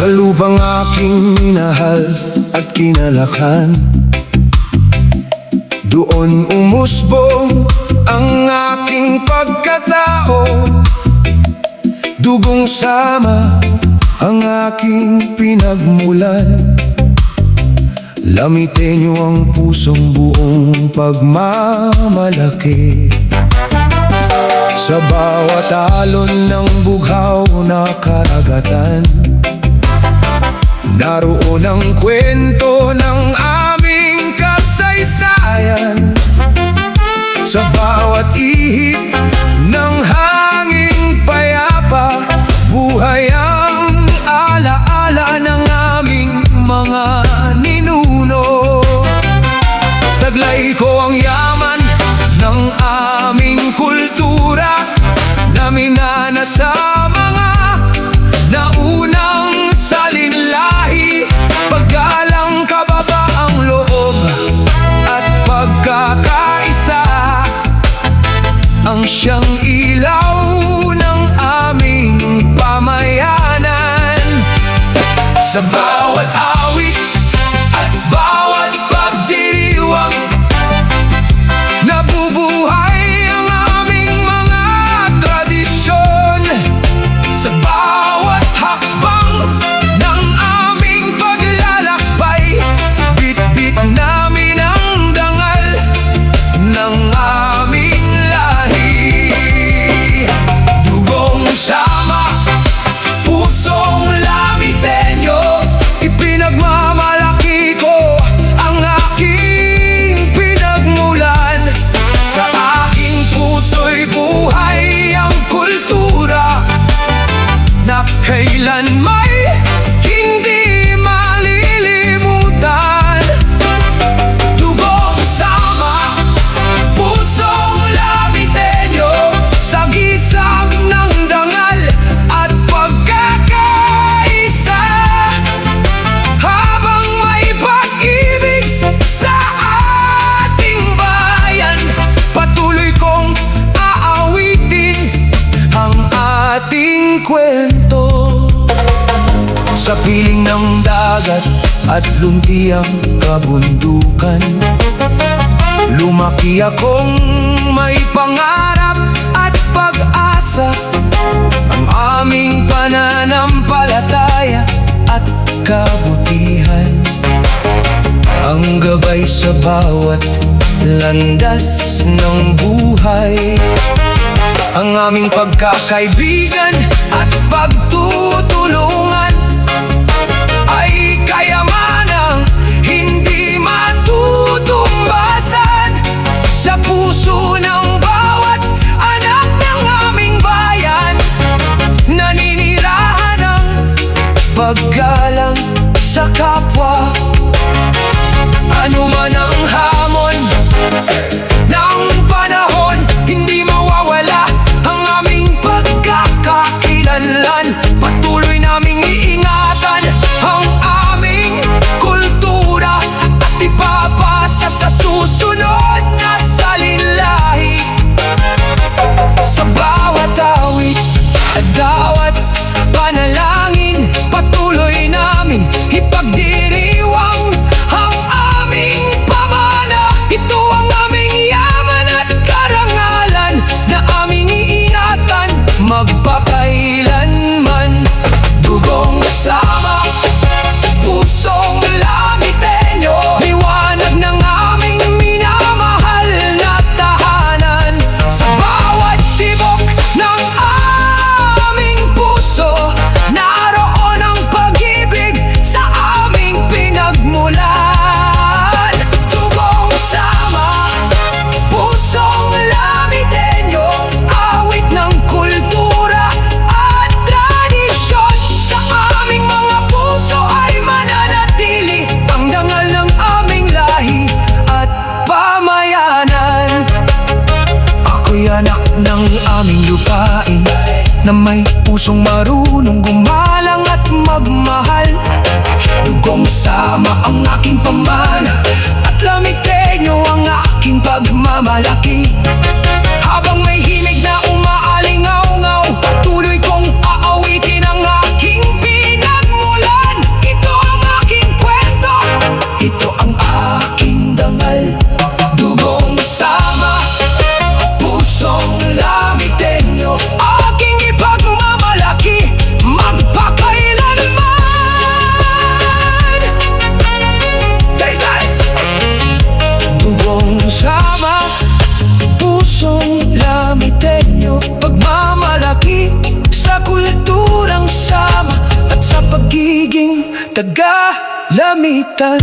Sa lupang aking minahal at kinalakan, doon umusbong ang aking pagkatao. Dugong sama ang aking pinagmulan. Lamitin niyo ang pusong buong pagmamalaki. Sa bawat alon ng bughaw na karagatan, naroon ang kwento ng aming kasaysayan. Sa bawat ihip ng hanging payapa, buhay ang alaala ng aming mga ninuno. Taglay ko ang yaman ng aming kultura na minana sa mga naunang salinlahi. Paggalang, kababaang loob at pagkakaisa ang siyang ilaw ng aming pamayanan. Sa bawat awit at bawat pagdiriwang, nabubuhay ang aming mga tradisyon. Sa bawat hakbang ng aming paglalakbay, bit-bit namin ang dangal ng aming lahi. Dugong sama, pusong lamitenyo, ipinagmamalaki ko ang aking pinagmulan. Sa aking puso'y buhay ang kultura na kailanmay hindi malilimutan. Dugong sama, pusong lamitenyo, sagisag ng dangal at pagkakaisa. Habang may pag-ibig sa ating bayan, patuloy kong aawitin ang ating kwento. Sa piling ng dagat at luntiang kabundukan, lumaki akong may pangarap at pag-asa. Ang aming pananampalataya at kabutihan ang gabay sa bawat landas ng buhay. Ang aming pagkakaibigan at pagtutulungan ay kayamanang hindi matutumbasan. Sa puso ng bawat anak ng aming bayan, naninirahan ang paggalang sa kapwa. Ano man ang hamon ng panahon, hindi mawawala ang aming pagkakakilanlan. Patuloy naming iingatan ang aming kultura at ipapasa sa susunod na salinlahi. Sa bawat awit at bawat panalangin, patuloy namin ipagdiriwang ang aming pamana. Ito ang aming yaman at karangalan na aming iingatan magpakailanman. Dugong sama, pusong lamitenyo, liwanag ng aming minamahal na tahanan. Sa bawat tibok ng aming puso, naroon ang pag-ibig sa aming pinagmulan. Dugong sama, pusong lamitenyo, awit ng kultura at tradisyon. Sa aming mga puso ay mananatili ang dangal ng aming lahi at pamayanan. Ako'y anak ng aming lupain na may pusong marunong gumalang at magmahal. Dugong sama ang aking pamana at lamitenyo ang aking pagmamalaki. Habang may himig na umaalingaw-ngaw, patuloy kong aawitin ang aking pinagmulan. taga-lamitan.